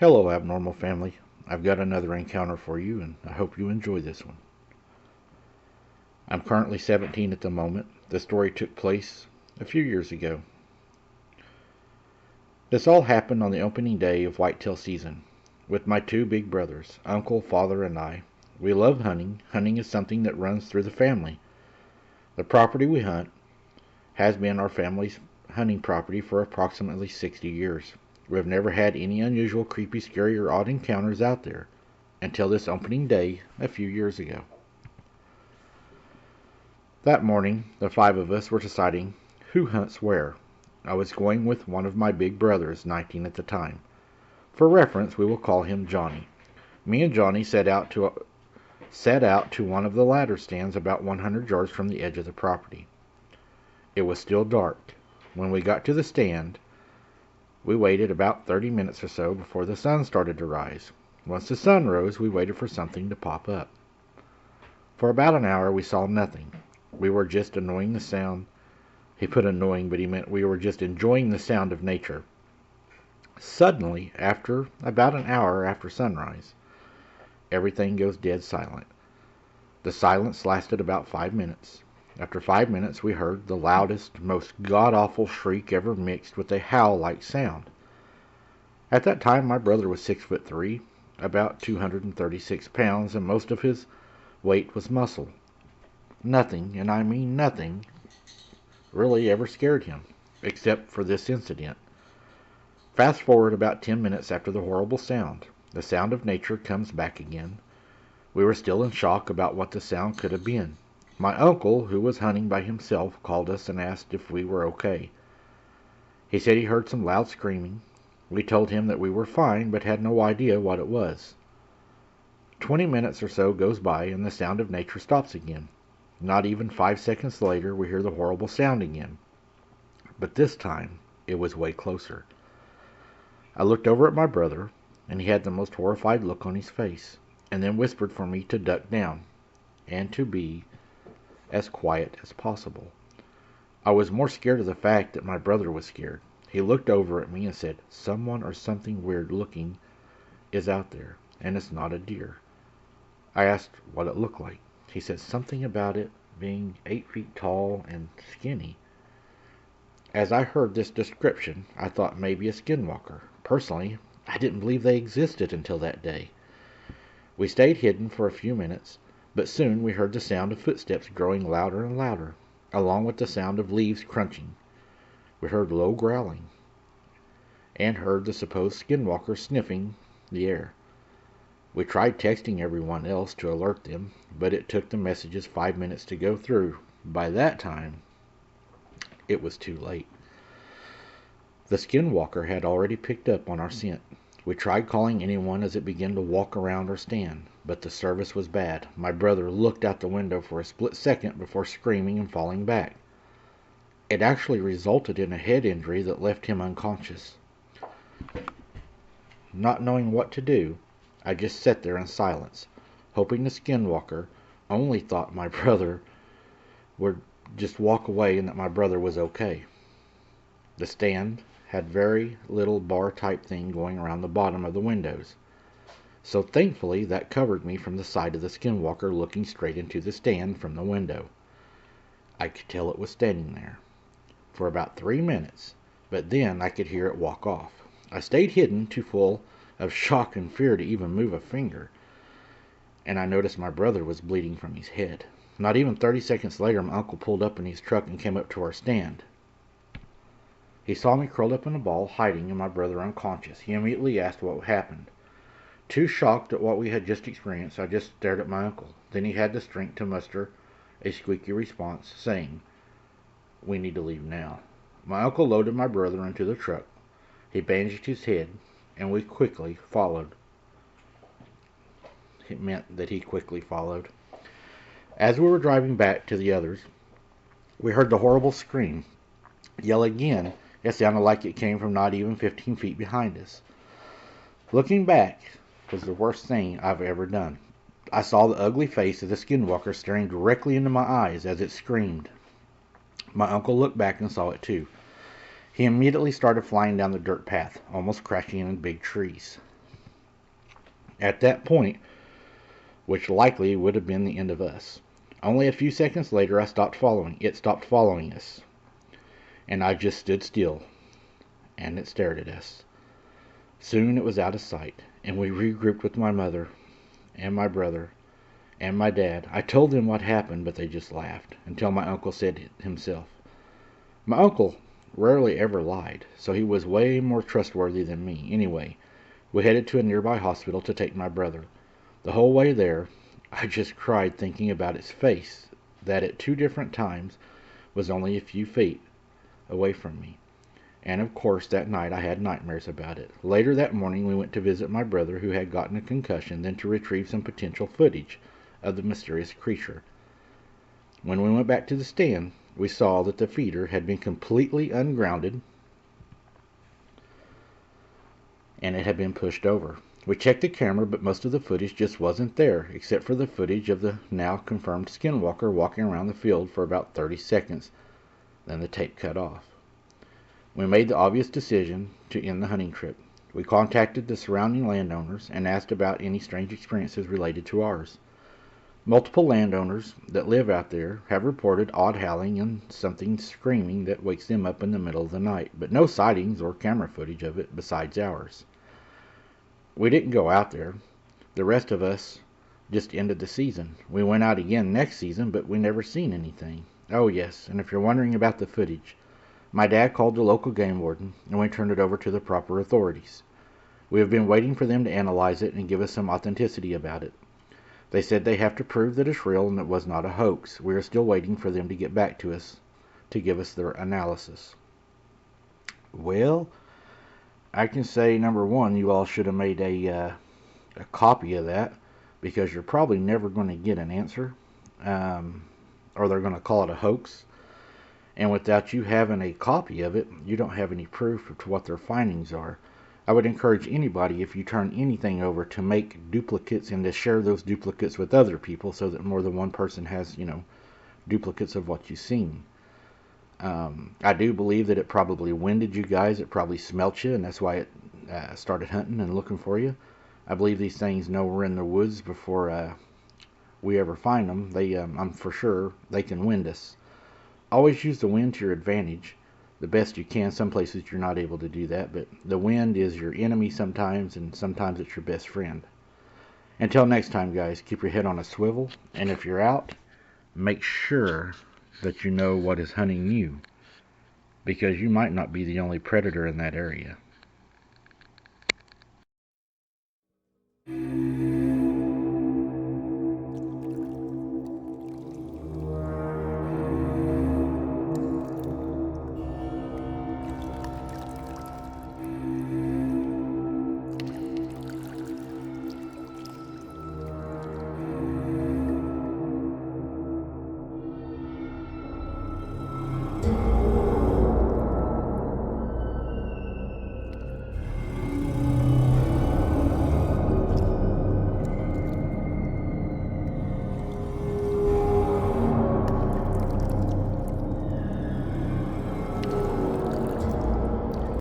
Hello, abnormal family. I've got another encounter for you, and I hope you enjoy this one. I'm currently 17 at the moment. The story took place a few years ago. This all happened on the opening day of whitetail season, with my two big brothers, uncle, father, and I. We love hunting. Hunting is something that runs through the family. The property we hunt has been our family's hunting property for approximately 60 years. We have never had any unusual, creepy, scary, or odd encounters out there until this opening day a few years ago. That morning, the five of us were deciding who hunts where. I was going with one of my big brothers, 19 at the time. For reference, we will call him Johnny. Me and Johnny set out to one of the ladder stands about 100 yards from the edge of the property. It was still dark. When we got to the stand, we waited about 30 minutes or so before the sun started to rise. Once the sun rose, we waited for something to pop up. For about an hour, we saw nothing. We were just annoying the sound. He put annoying, but he meant we were just enjoying the sound of nature. Suddenly, after about an hour after sunrise, everything goes dead silent. The silence lasted about 5 minutes. After 5 minutes, we heard the loudest, most god-awful shriek ever mixed with a howl-like sound. At that time, my brother was 6'3", about 236 pounds, and most of his weight was muscle. Nothing, and I mean nothing, really ever scared him, except for this incident. Fast forward about 10 minutes after the horrible sound. The sound of nature comes back again. We were still in shock about what the sound could have been. My uncle, who was hunting by himself, called us and asked if we were okay. He said he heard some loud screaming. We told him that we were fine, but had no idea what it was. 20 minutes or so goes by, and the sound of nature stops again. Not even 5 seconds later, we hear the horrible sound again. But this time, it was way closer. I looked over at my brother, and he had the most horrified look on his face, and then whispered for me to duck down, and to be as quiet as possible. I was more scared of the fact that my brother was scared. He looked over at me and said, "Someone or something weird looking is out there, and it's not a deer." I asked what it looked like. He said something about it being 8 feet tall and skinny. As I heard this description, I thought maybe a skinwalker. Personally, I didn't believe they existed until that day. We stayed hidden for a few minutes, but soon we heard the sound of footsteps growing louder and louder, along with the sound of leaves crunching. We heard low growling, and heard the supposed skinwalker sniffing the air. We tried texting everyone else to alert them, but it took the messages 5 minutes to go through. By that time, it was too late. The skinwalker had already picked up on our scent. We tried calling anyone as it began to walk around or stand, but the service was bad. My brother looked out the window for a split second before screaming and falling back. It actually resulted in a head injury that left him unconscious. Not knowing what to do, I just sat there in silence, hoping the skinwalker only thought my brother would just walk away and that my brother was okay. The stand had very little bar-type thing going around the bottom of the windows, so thankfully that covered me from the sight of the skinwalker looking straight into the stand from the window. I could tell it was standing there for about 3 minutes, but then I could hear it walk off. I stayed hidden, too full of shock and fear to even move a finger, and I noticed my brother was bleeding from his head. Not even 30 seconds later, my uncle pulled up in his truck and came up to our stand. He saw me curled up in a ball, hiding, and my brother unconscious. He immediately asked what happened. Too shocked at what we had just experienced, I just stared at my uncle. Then he had the strength to muster a squeaky response, saying, "We need to leave now." My uncle loaded my brother into the truck. He bandaged his head, and we quickly followed. It meant that he quickly followed. As we were driving back to the others, we heard the horrible scream. Yell again. It sounded like it came from not even 15 feet behind us. Looking back was the worst thing I've ever done. I saw the ugly face of the skinwalker staring directly into my eyes as it screamed. My uncle looked back and saw it too. He immediately started flying down the dirt path, almost crashing into big trees. At that point, which likely would have been the end of us. Only a few seconds later, it stopped following us, and I just stood still, and it stared at us. Soon it was out of sight, and we regrouped with my mother and my brother and my dad. I told them what happened, but they just laughed, until my uncle said himself. My uncle rarely ever lied, so he was way more trustworthy than me. Anyway, we headed to a nearby hospital to take my brother. The whole way there, I just cried thinking about its face, that at 2 different times was only a few feet away from me. And of course that night I had nightmares about it. Later that morning we went to visit my brother who had gotten a concussion, then to retrieve some potential footage of the mysterious creature. When we went back to the stand, we saw that the feeder had been completely ungrounded and it had been pushed over. We checked the camera, but most of the footage just wasn't there, except for the footage of the now confirmed skinwalker walking around the field for about 30 seconds. Then the tape cut off. We made the obvious decision to end the hunting trip. We contacted the surrounding landowners and asked about any strange experiences related to ours. Multiple landowners that live out there have reported odd howling and something screaming that wakes them up in the middle of the night, but no sightings or camera footage of it besides ours. We didn't go out there. The rest of us just ended the season. We went out again next season, but we never seen anything. Oh yes, and if you're wondering about the footage, my dad called the local game warden, and we turned it over to the proper authorities. We have been waiting for them to analyze it and give us some authenticity about it. They said they have to prove that it's real and it was not a hoax. We are still waiting for them to get back to us to give us their analysis. Well, I can say, number one, you all should have made a copy of that, because you're probably never going to get an answer, or they're going to call it a hoax. And without you having a copy of it, you don't have any proof of what their findings are. I would encourage anybody, if you turn anything over, to make duplicates and to share those duplicates with other people so that more than one person has, duplicates of what you've seen. I do believe that it probably winded you guys. It probably smelt you, and that's why it started hunting and looking for you. I believe these things know we're in the woods before we ever find them. I'm for sure they can wind us. Always use the wind to your advantage the best you can. Some places you're not able to do that, but the wind is your enemy sometimes, and sometimes it's your best friend. Until next time, guys, keep your head on a swivel, and if you're out, make sure that you know what is hunting you, because you might not be the only predator in that area.